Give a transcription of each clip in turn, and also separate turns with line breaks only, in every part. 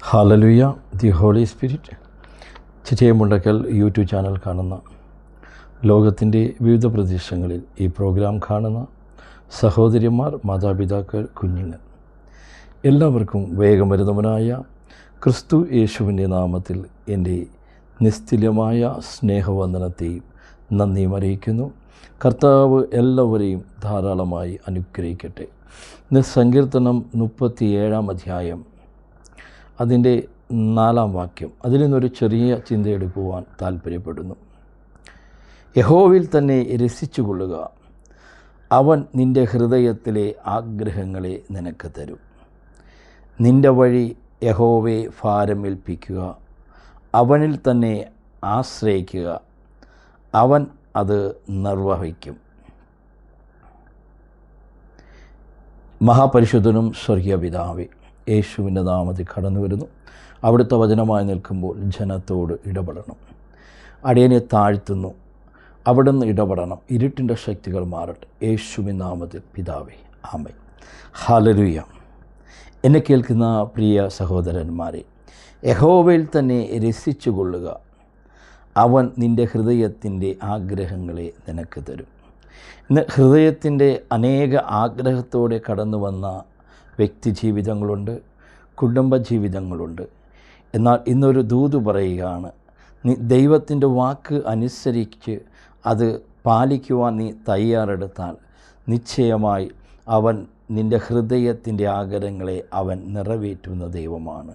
Hallelujah. The holy spirit Chittayamundakkal YouTube channel കാണുന്ന, ലോകത്തിൻ്റെ വിവിധ പ്രദേശങ്ങളിൽ ഈ പ്രോഗ്രാം കാണുന്ന സഹോദരിമാർ, മാതാപിതാക്കൾ, കുഞ്ഞുങ്ങൾ എല്ലാവർക്കും വേഗമരുന്നവനായ ക്രിസ്തു യേശുവിൻ്റെ നാമത്തിൽ എൻ്റെ നിസ്തുല്യമായ സ്നേഹവന്ദനത്തെയും നന്ദിയും അറിയിക്കുന്നു. കർത്താവ് എല്ലാവരെയും ധാരാളമായി അനുഗ്രഹിക്കട്ടെ. ഇന്ന് സങ്കീർത്തനം 37 അധ്യായം അതിൻ്റെ 4 വാക്യം, അതിൽ നിന്നൊരു ചെറിയ ചിന്തയെടുക്കുവാൻ താല്പര്യപ്പെടുന്നു. യഹോവയിൽ തന്നെ രസിച്ചുകൊള്ളുക, അവൻ നിൻ്റെ ഹൃദയത്തിലെ ആഗ്രഹങ്ങളെ നിനക്ക് തരും. നിൻ്റെ വഴി യഹോവയെ ഭാരമേൽപ്പിക്കുക, അവനിൽ തന്നെ ആശ്രയിക്കുക, അവൻ അത് നിർവഹിക്കും. മഹാപരിശുദ്ധനും സ്വർഗീയ പിതാവേ, യേശുവിൻ്റെ നാമത്തിൽ കടന്നു വരുന്നു. അവിടുത്തെ വചനമായി നിൽക്കുമ്പോൾ ജനത്തോട് ഇടപെടണം. അടിയനെ താഴ്ത്തുന്നു, അവിടുന്ന് ഇടപെടണം. ഇരുട്ടിൻ്റെ ശക്തികൾ മാറട്ടെ. യേശുവിൻ നാമത്തിൽ പിതാവേ, ആമേൻ. ഹല്ലേലൂയ. എന്നെ കേൾക്കുന്ന പ്രിയ സഹോദരന്മാരെ, യഹോവയിൽ തന്നെ രസിച്ചുകൊള്ളുക, അവൻ നിൻ്റെ ഹൃദയത്തിൻ്റെ ആഗ്രഹങ്ങളെ നിനക്ക് തരും. ഇന്ന് ഹൃദയത്തിൻ്റെ അനേക ആഗ്രഹത്തോടെ കടന്നു വന്ന വ്യക്തി ജീവിതങ്ങളുണ്ട്, കുടുംബജീവിതങ്ങളുണ്ട്. എന്നാൽ ഇന്നൊരു ദൂത് പറയുകയാണ്, നീ ദൈവത്തിൻ്റെ വാക്ക് അനുസരിച്ച് അത് പാലിക്കുവാൻ നീ തയ്യാറെടുത്താൽ നിശ്ചയമായി അവൻ നിൻ്റെ ഹൃദയത്തിൻ്റെ ആഗ്രഹങ്ങളെ അവൻ നിറവേറ്റുന്ന ദൈവമാണ്.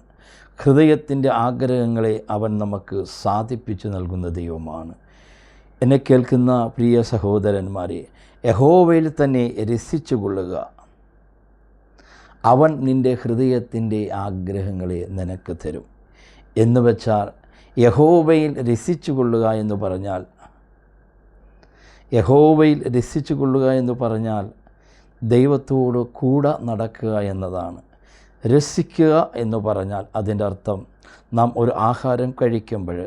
ഹൃദയത്തിൻ്റെ ആഗ്രഹങ്ങളെ അവൻ നമുക്ക് സാധിപ്പിച്ചു നൽകുന്ന ദൈവമാണ്. എന്നെ കേൾക്കുന്ന പ്രിയ സഹോദരന്മാരെ, യഹോവയിൽ തന്നെ രസിച്ചുകൊള്ളുക, അവൻ നിൻ്റെ ഹൃദയത്തിൻ്റെ ആഗ്രഹങ്ങളെ നിനക്ക് തരും. എന്ന് വെച്ചാൽ യഹോവയിൽ രസിച്ചുകൊള്ളുക എന്ന് പറഞ്ഞാൽ, യഹോവയിൽ രസിച്ചുകൊള്ളുക എന്ന് പറഞ്ഞാൽ ദൈവത്തോട് കൂടെ നടക്കുക എന്നതാണ്. രസിക്കുക എന്ന് പറഞ്ഞാൽ അതിൻ്റെ അർത്ഥം, നാം ഒരു ആഹാരം കഴിക്കുമ്പോൾ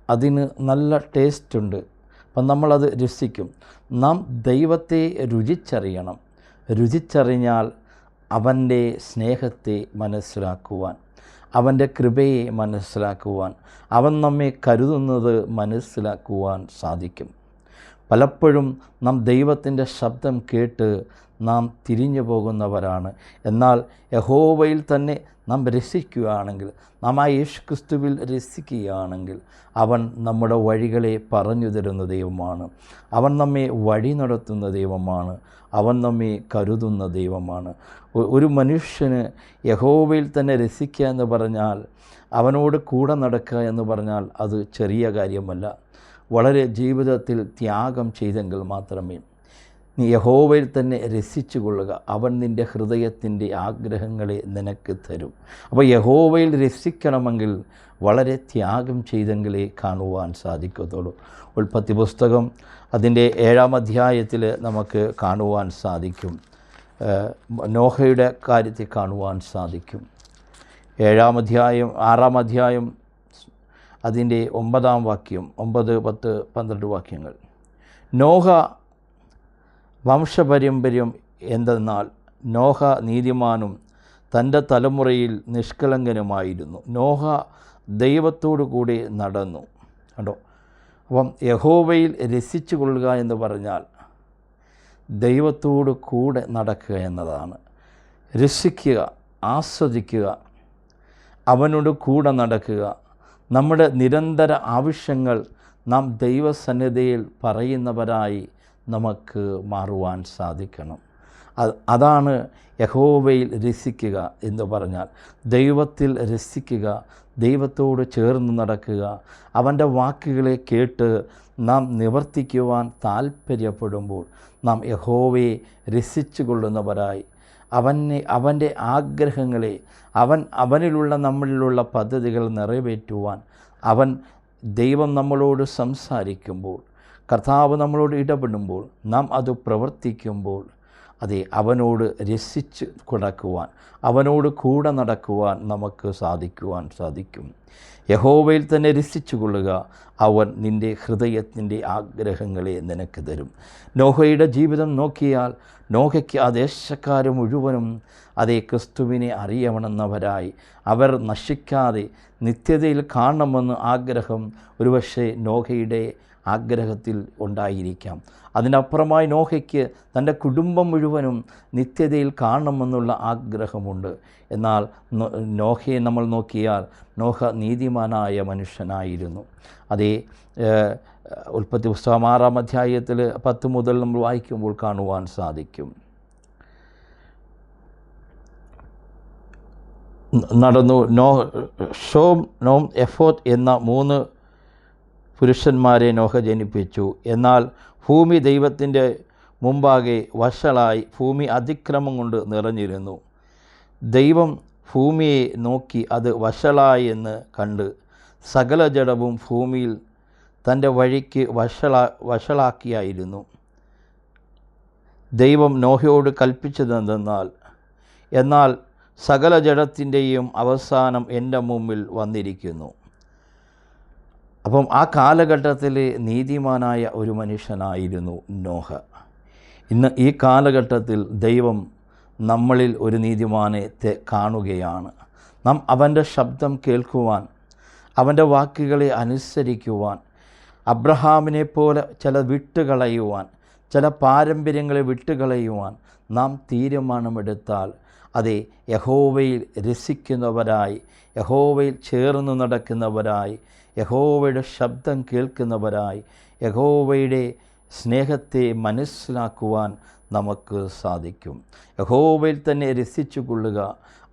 അതിന് നല്ല ടേസ്റ്റുണ്ട്, അപ്പം നമ്മളത് രസിക്കും. നാം ദൈവത്തെ രുചിച്ചറിയണം. രുചിച്ചറിഞ്ഞാൽ അവൻ്റെ സ്നേഹത്തെ മനസ്സിലാക്കുവാൻ, അവൻ്റെ കൃപയെ മനസ്സിലാക്കുവാൻ, അവൻ നമ്മെ കരുതുന്നത് മനസ്സിലാക്കുവാൻ സാധിക്കും. പലപ്പോഴും നാം ദൈവത്തിൻ്റെ ശബ്ദം കേട്ട് നാം തിരിഞ്ഞു പോകുന്നവരാണ്. എന്നാൽ യഹോവയിൽ തന്നെ നാം രസിക്കുകയാണെങ്കിൽ, നാം ആ യേശുക്രിസ്തുവിൽ രസിക്കുകയാണെങ്കിൽ, അവൻ നമ്മുടെ വഴികളെ പറഞ്ഞു തരുന്ന ദൈവമാണ്. അവൻ നമ്മെ വഴി നടത്തുന്ന ദൈവമാണ്. അവൻ നമ്മെ കരുതുന്ന ദൈവമാണ്. ഒരു മനുഷ്യന് യഹോവയിൽ തന്നെ രസിക്കുക എന്ന് പറഞ്ഞാൽ, അവനോട് കൂടെ നടക്കുക എന്ന് പറഞ്ഞാൽ അത് ചെറിയ കാര്യമല്ല. വളരെ ജീവിതത്തിൽ ത്യാഗം ചെയ്തെങ്കിൽ മാത്രമേ. നീ യഹോവയിൽ തന്നെ രസിച്ചു കൊള്ളുക, അവൻ നിൻ്റെ ഹൃദയത്തിൻ്റെ ആഗ്രഹങ്ങളെ നിനക്ക് തരും. അപ്പോൾ യഹോവയിൽ രസിക്കണമെങ്കിൽ വളരെ ത്യാഗം ചെയ്തെങ്കിലേ കാണുവാൻ സാധിക്കത്തുള്ളൂ. ഉൽപ്പത്തി പുസ്തകം അതിൻ്റെ 7 അധ്യായത്തിൽ നമുക്ക് കാണുവാൻ സാധിക്കും. നോഹയുടെ കാര്യത്തിൽ കാണുവാൻ സാധിക്കും. 7 അധ്യായം 6 അധ്യായം അതിൻ്റെ 9 വാക്യം, 9, 10, 12 വാക്യങ്ങൾ. നോഹ വംശപാരമ്പര്യം എന്തെന്നാൽ, നോഹ നീതിമാനും തൻ്റെ തലമുറയിൽ നിഷ്കളങ്കനുമായിരുന്നു. നോഹ ദൈവത്തോടു കൂടി നടന്നു. കണ്ടോ? അപ്പം യഹോവയിൽ രസിച്ചു കൊള്ളുക എന്ന് പറഞ്ഞാൽ ദൈവത്തോട് കൂടെ നടക്കുക എന്നതാണ്. രസിക്കുക, ആസ്വദിക്കുക, അവനോട് കൂടെ നടക്കുക. നമ്മുടെ നിരന്തര ആവശ്യങ്ങൾ നാം ദൈവസന്നിധിയിൽ പറയുന്നവരായി നമുക്ക് മാറുവാൻ സാധിക്കണം. അതാണ് യഹോവയിൽ രസിക്കുക എന്ന് പറഞ്ഞാൽ. ദൈവത്തിൽ രസിക്കുക, ദൈവത്തോട് ചേർന്ന് നടക്കുക, അവൻ്റെ വാക്കുകളെ കേട്ട് നാം നിവർത്തിക്കുവാൻ താല്പര്യപ്പെടുമ്പോൾ നാം യഹോവയെ രസിച്ചു കൊള്ളുന്നവരായി, അവൻ്റെ ആഗ്രഹങ്ങളെ, അവനിലുള്ള നമ്മളിലുള്ള പദ്ധതികൾ നിറവേറ്റുവാൻ, ദൈവം നമ്മളോട് സംസാരിക്കുമ്പോൾ, കർത്താവ് നമ്മളോട് ഇടപെടുമ്പോൾ, നാം അത് പ്രവർത്തിക്കുമ്പോൾ അതെ അവനോട് രസിച്ച് കിടക്കുവാൻ, അവനോട് കൂടെ നടക്കുവാൻ നമുക്ക് സാധിക്കും. യഹോവയിൽ തന്നെ രസിച്ചു കൊള്ളുക, അവൻ നിൻ്റെ ഹൃദയത്തിൻ്റെ ആഗ്രഹങ്ങളെ നിനക്ക് തരും. നോഹയുടെ ജീവിതം നോക്കിയാൽ നോഹയ്ക്ക് ആ ദേശക്കാർ മുഴുവനും അതേ ക്രിസ്തുവിനെ അറിയണമെന്നവരായി, അവർ നശിക്കാതെ നിത്യതയിൽ കാണണമെന്ന് ആഗ്രഹം ഒരുപക്ഷെ നോഹയുടെ ആഗ്രഹത്തിൽ ഉണ്ടായിരിക്കാം. അതിനപ്പുറമായി നോഹയ്ക്ക് തൻ്റെ കുടുംബം മുഴുവനും നിത്യതയിൽ കാണണമെന്നുള്ള ആഗ്രഹമുണ്ട്. എന്നാൽ നോഹയെ നമ്മൾ നോക്കിയാൽ നോഹ നീതിമാനായ മനുഷ്യനായിരുന്നു. അതേ ഉൽപ്പത്തി പുസ്തകം 6-ാം അധ്യായത്തിൽ 10 മുതൽ നമ്മൾ വായിക്കുമ്പോൾ കാണുവാൻ സാധിക്കും. നടന്നു. ഷോം, നോം, എഫോത്ത് എന്ന 3 പുരുഷന്മാരെ നോഹ ജനിപ്പിച്ചു. എന്നാൽ ഭൂമി ദൈവത്തിൻ്റെ മുമ്പാകെ വഷളായി, ഭൂമി അതിക്രമം കൊണ്ട് നിറഞ്ഞിരുന്നു. ദൈവം ഭൂമിയെ നോക്കി അത് വഷളായി എന്ന് കണ്ട് സകല ജഡവും ഭൂമിയിൽ തൻ്റെ വഴിക്ക് വഷളാക്കിയായിരുന്നു. ദൈവം നോഹയോട് കൽപ്പിച്ചതെന്തെന്നാൽ, എന്നാൽ സകല ജഡത്തിൻ്റെയും അവസാനം എൻ്റെ മുമ്പിൽ വന്നിരിക്കുന്നു. അപ്പം ആ കാലഘട്ടത്തിൽ നീതിമാനായ ഒരു മനുഷ്യനായിരുന്നു നോഹ. ഇന്ന് ഈ കാലഘട്ടത്തിൽ ദൈവം നമ്മളിൽ ഒരു നീതിമാനെ കാണുകയാണ്. നാം അവൻ്റെ ശബ്ദം കേൾക്കുവാൻ, അവൻ്റെ വാക്കുകളെ അനുസരിക്കുവാൻ, അബ്രഹാമിനെ പോലെ ചില വിട്ടുകളയുവാൻ, ചില പാരമ്പര്യങ്ങളെ വിട്ടുകളയുവാൻ നാം തീരുമാനമെടുത്താൽ, അതെ യഹോവയിൽ രസിക്കുന്നവരായി, യഹോവയിൽ ചേർന്ന് നടക്കുന്നവരായി, യഹോവയുടെ ശബ്ദം കേൾക്കുന്നവരായി, യഹോവയുടെ സ്നേഹത്തെ മനസ്സിലാക്കുവാൻ നമുക്ക് സാധിക്കും. യഹോവയിൽ തന്നെ രസിച്ചു കൊള്ളുക,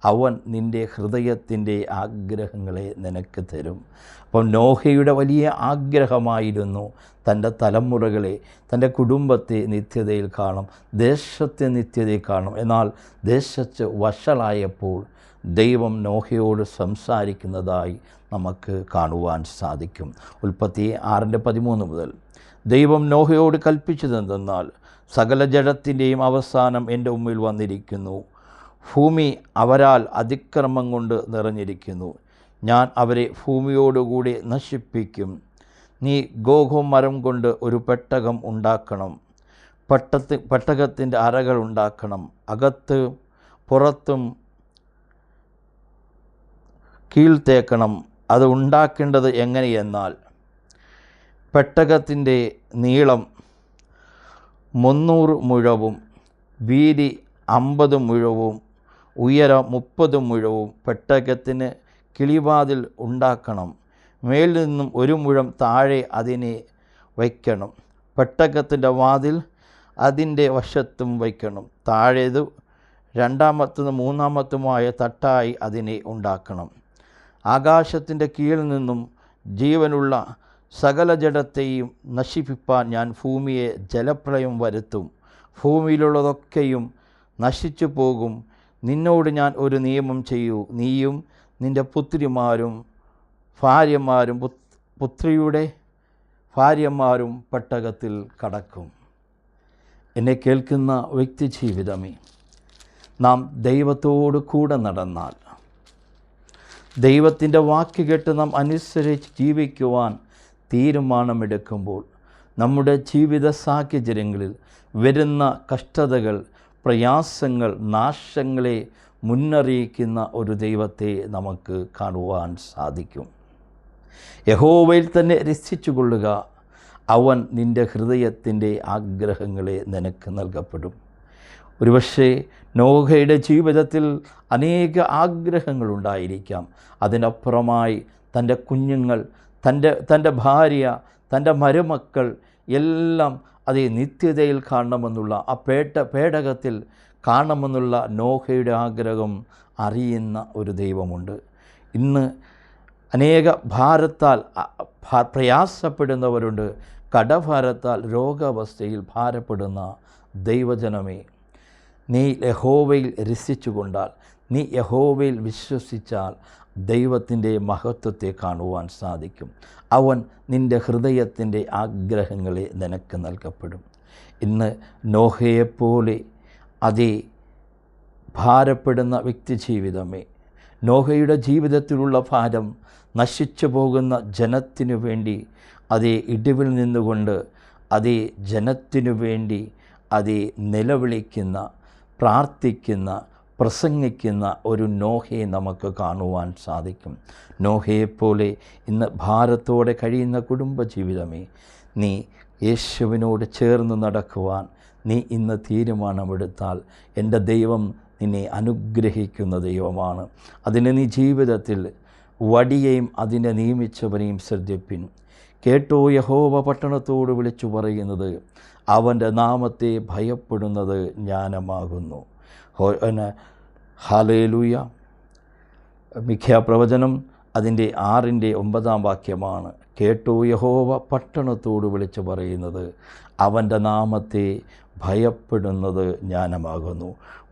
അവൻ നിൻ്റെ ഹൃദയത്തിൻ്റെ ആഗ്രഹങ്ങളെ നിനക്ക് തരും. അപ്പം നോഹയുടെ വലിയ ആഗ്രഹമായിരുന്നു തൻ്റെ തലമുറകളെ, തൻ്റെ കുടുംബത്തെ നിത്യതയിൽ കാണും, ദേശത്തെ നിത്യതയിൽ കാണും. എന്നാൽ ദേശത്ത് വഷളായപ്പോൾ ദൈവം നോഹയോട് സംസാരിക്കുന്നതായി നമുക്ക് കാണുവാൻ സാധിക്കും. ഉൽപ്പത്തി 6:13 മുതൽ ദൈവം നോഹയോട് കൽപ്പിച്ചതെന്തെന്നാൽ, സകല ജഡത്തിൻ്റെയും അവസാനം എൻ്റെ മുമ്പിൽ വന്നിരിക്കുന്നു. ഭൂമി അവരാൽ അതിക്രമം കൊണ്ട് നിറഞ്ഞിരിക്കുന്നു. ഞാൻ അവരെ ഭൂമിയോടുകൂടി നശിപ്പിക്കും. നീ ഗോഹോ മരം കൊണ്ട് ഒരു പെട്ടകം ഉണ്ടാക്കണം. പെട്ടകത്തിൻ്റെ അറകൾ ഉണ്ടാക്കണം. അകത്ത് പുറത്തും കീഴ്ത്തേക്കണം. അത് ഉണ്ടാക്കേണ്ടത് എങ്ങനെയെന്നാൽ, പെട്ടകത്തിൻ്റെ നീളം 300 മുഴവും വീതി 50 മുഴവും ഉയരം 30 മുഴവും പെട്ടകത്തിന് കിളിവാതിൽ ഉണ്ടാക്കണം. മേലിൽ നിന്നും 1 മുഴം താഴെ അതിനെ വയ്ക്കണം. പെട്ടകത്തിൻ്റെ വാതിൽ അതിൻ്റെ വശത്തും വയ്ക്കണം. താഴേത് 2-മത്തും 3-മത്തുമായ തട്ടായി അതിനെ ഉണ്ടാക്കണം. ആകാശത്തിൻ്റെ കീഴിൽ നിന്നും ജീവനുള്ള സകല ജഡത്തെയും നശിപ്പിപ്പാൻ ഞാൻ ഭൂമിയെ ജലപ്രളയം വരുത്തും. ഭൂമിയിലുള്ളതൊക്കെയും നശിച്ചു പോകും. നിന്നോട് ഞാൻ ഒരു നിയമം ചെയ്യൂ. നീയും നിൻ്റെ പുത്രിമാരും ഭാര്യമാരും പുത്രിയുടെ ഭാര്യമാരും പെട്ടകത്തിൽ കടക്കും. എന്നെ കേൾക്കുന്ന വ്യക്തി ജീവിതമേ, നാം ദൈവത്തോട് കൂടെ നടന്നാൽ, ദൈവത്തിൻ്റെ വാക്ക് കേട്ട് നാം അനുസരിച്ച് ജീവിക്കുവാൻ തീരുമാനമെടുക്കുമ്പോൾ, നമ്മുടെ ജീവിത സാഹചര്യങ്ങളിൽ വരുന്ന കഷ്ടതകൾ, പ്രയാസങ്ങൾ, നാശങ്ങളെ മുന്നറിയിക്കുന്ന ഒരു ദൈവത്തെ നമുക്ക് കാണുവാൻ സാധിക്കും. യഹോവയിൽ തന്നെ രസിച്ചു കൊള്ളുക, അവൻ നിൻ്റെ ഹൃദയത്തിൻ്റെ ആഗ്രഹങ്ങളെ നിനക്ക് നൽകപ്പെടും. ഒരുപക്ഷെ നോഹയുടെ ജീവിതത്തിൽ അനേക ആഗ്രഹങ്ങളുണ്ടായിരിക്കാം. അതിനപ്പുറമായി തൻ്റെ കുഞ്ഞുങ്ങൾ, തൻ്റെ ഭാര്യ, തൻ്റെ മരുമക്കൾ എല്ലാം അതേ നിത്യതയിൽ കാണണമെന്നുള്ള ആ പേടകത്തിൽ കാണണമെന്നുള്ള നോഹയുടെ ആഗ്രഹം അറിയുന്ന ഒരു ദൈവമുണ്ട്. ഇന്ന് അനേക ഭാരത്താൽ പ്രയാസപ്പെടുന്നവരുണ്ട്. കടഭാരത്താൽ രോഗാവസ്ഥയിൽ ഭാരപ്പെടുന്ന ദൈവജനമേ, നീ യഹോവയിൽ രസിച്ചുകൊണ്ടാൽ, നീ യഹോവയിൽ വിശ്വസിച്ചാൽ ദൈവത്തിൻ്റെ മഹത്വത്തെ കാണുവാൻ സാധിക്കും. അവൻ നിൻ്റെ ഹൃദയത്തിൻ്റെ ആഗ്രഹങ്ങളെ നിനക്ക് നൽകപ്പെടും. ഇന്ന് നോഹയെപ്പോലെ അതേ ഭാരപ്പെടുന്ന വ്യക്തി ജീവിതമേ, നോഹയുടെ ജീവിതത്തിലുള്ള ഭാരം നശിച്ചു പോകുന്ന ജനത്തിനു വേണ്ടി അതേ ഇടിവിൽ നിന്നുകൊണ്ട് അതേ ജനത്തിനു വേണ്ടി അതേ നിലവിളിക്കുന്ന, പ്രാർത്ഥിക്കുന്ന, പ്രസംഗിക്കുന്ന ഒരു നോഹയെ നമുക്ക് കാണുവാൻ സാധിക്കും. നോഹയെപ്പോലെ ഇന്ന് ഭാരത്തോടെ കഴിയുന്ന കുടുംബജീവിതമേ, നീ യേശുവിനോട് ചേർന്ന് നടക്കുവാൻ നീ ഇന്ന് തീരുമാനമെടുത്താൽ എൻ്റെ ദൈവം നിന്നെ അനുഗ്രഹിക്കുന്ന ദൈവമാണ്. അതിന് നീ ജീവിതത്തിൽ വടിയെയും അതിനെ നിയമിച്ചവനെയും ശ്രദ്ധിപ്പിൻ. കേട്ടോ, യഹോവ പട്ടണത്തോട് വിളിച്ചു പറയുന്നത്, അവൻ്റെ നാമത്തെ ഭയപ്പെടുന്നത് ജ്ഞാനമാകുന്നു. ഹല്ലേലൂയ. മിഖ്യാപ്രവചനം അതിൻ്റെ 6-9 വാക്യമാണ്. കേട്ടോ, യഹോവ പട്ടണത്തോട് വിളിച്ചു പറയുന്നത്, അവൻ്റെ നാമത്തെ ഭയപ്പെടുന്നത് ജ്ഞാനമാകുന്നു.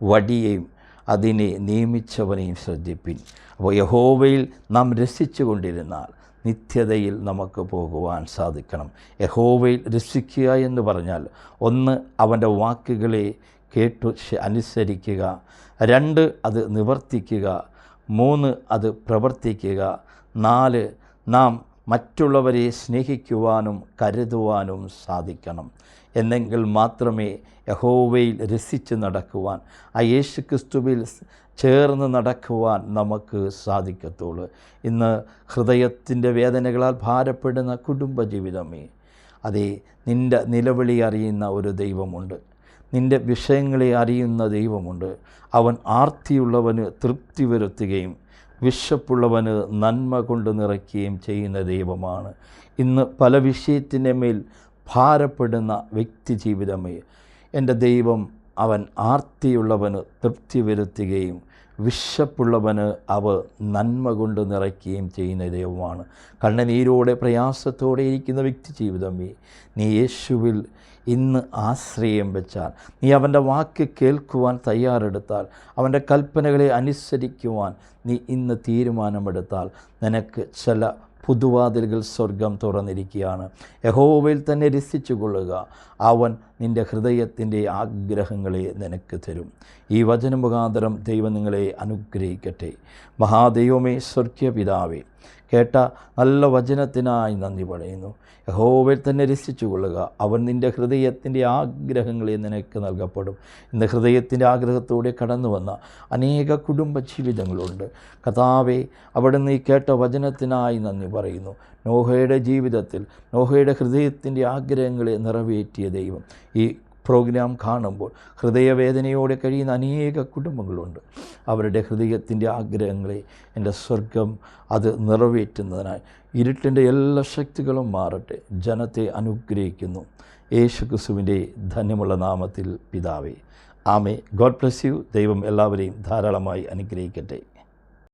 വടിയെയും അതിനെ നിയമിച്ചവനെയും ശ്രദ്ധിപ്പിൻ. അപ്പോൾ യഹോവയിൽ നാം രസിച്ചു കൊണ്ടിരുന്നാൽ നിത്യതയിൽ നമുക്ക് പോകുവാൻ സാധിക്കണം. യഹോവയിൽ രസിക്കുക എന്ന് പറഞ്ഞാൽ 1 അവൻ്റെ വാക്കുകളെ കേട്ടു അനുസരിക്കുക, 2 അത് നിവർത്തിക്കുക, 3 അത് പ്രവർത്തിക്കുക, 4 നാം മറ്റുള്ളവരെ സ്നേഹിക്കുവാനും കരുതുവാനും സാധിക്കണം. എന്നെങ്കിൽ മാത്രമേ യഹോവയിൽ രസിച്ച് നടക്കുവാൻ, ആ യേശു ക്രിസ്തുവിൽ ചേർന്ന് നടക്കുവാൻ നമുക്ക് സാധിക്കത്തുള്ളൂ. ഇന്ന് ഹൃദയത്തിൻ്റെ വേദനകളാൽ ഭാരപ്പെടുന്ന കുടുംബജീവിതമേ, അതേ നിൻ്റെ നിലവിളി അറിയുന്ന ഒരു ദൈവമുണ്ട്, നിൻ്റെ വിഷയങ്ങളെ അറിയുന്ന ദൈവമുണ്ട്. അവൻ ആർത്തിയുള്ളവന് തൃപ്തി വരുത്തുകയും വിശപ്പുള്ളവന് നന്മ കൊണ്ട് നിറയ്ക്കുകയും ചെയ്യുന്ന ദൈവമാണ്. ഇന്ന് പല വിഷയത്തിൻ്റെ മേൽ ഭാരപ്പെടുന്ന വ്യക്തി ജീവിതമേ, എൻ്റെ ദൈവം അവൻ ആർത്തിയുള്ളവന് തൃപ്തി വരുത്തുകയും വിശപ്പുള്ളവന് അവ നന്മ കൊണ്ട് നിറയ്ക്കുകയും ചെയ്യുന്ന ദൈവമാണ്. കണ്ണുനീരോടെ പ്രയാസത്തോടെ ഇരിക്കുന്ന വ്യക്തി ജീവിതമേ, നീ യേശുവിൽ ഇന്ന് ആശ്രയം വെച്ചാൽ, നീ അവൻ്റെ വാക്ക് കേൾക്കുവാൻ തയ്യാറെടുത്താൽ, അവൻ്റെ കൽപ്പനകളെ അനുസരിക്കുവാൻ നീ ഇന്ന് തീരുമാനമെടുത്താൽ, നിനക്ക് ചില പുതുവാതിലുകൾ സ്വർഗം തുറന്നിരിക്കുകയാണ്. യഹോവയിൽ തന്നെ രസിച്ചു കൊള്ളുക, അവൻ നിൻ്റെ ഹൃദയത്തിൻ്റെ ആഗ്രഹങ്ങളെ നിനക്ക് തരും. ഈ വചനമുഖാന്തരം ദൈവം നിങ്ങളെ അനുഗ്രഹിക്കട്ടെ. മഹാദൈവമേ, സ്വർഗ്ഗപിതാവേ, കേട്ട നല്ല വചനത്തിനായി നന്ദി പറയുന്നു. യഹോവയിൽ തന്നെ രസിച്ചു കൊള്ളുക, അവൻ നിൻ്റെ ഹൃദയത്തിൻ്റെ ആഗ്രഹങ്ങളെ നിനക്ക് നൽകപ്പെടും. ഇന്ന് ഹൃദയത്തിൻ്റെ ആഗ്രഹത്തോടെ കടന്നു വന്ന അനേക കുടുംബ ജീവിതങ്ങളുണ്ട്. കർത്താവേ, അവിടുന്ന് ഈ കേട്ട വചനത്തിനായി നന്ദി പറയുന്നു. നോഹയുടെ ജീവിതത്തിൽ നോഹയുടെ ഹൃദയത്തിൻ്റെ ആഗ്രഹങ്ങളെ നിറവേറ്റിയ ദൈവം ഈ പ്രോഗ്രാം കാണുമ്പോൾ ഹൃദയവേദനയോടെ കഴിയുന്ന അനേക കുടുംബങ്ങളുണ്ട്. അവരുടെ ഹൃദയത്തിൻ്റെ ആഗ്രഹങ്ങളെ എൻ്റെ സ്വർഗം അത് നിറവേറ്റുന്നതിനായി ഇരുട്ടിൻ്റെ എല്ലാ ശക്തികളും മാറട്ടെ. ജനത്തെ അനുഗ്രഹിക്കുന്നു യേശു ക്രിസ്തുവിൻ്റെ ധന്യമുള്ള നാമത്തിൽ പിതാവേ, ആമേ. God bless you. ദൈവം എല്ലാവരെയും ധാരാളമായി അനുഗ്രഹിക്കട്ടെ.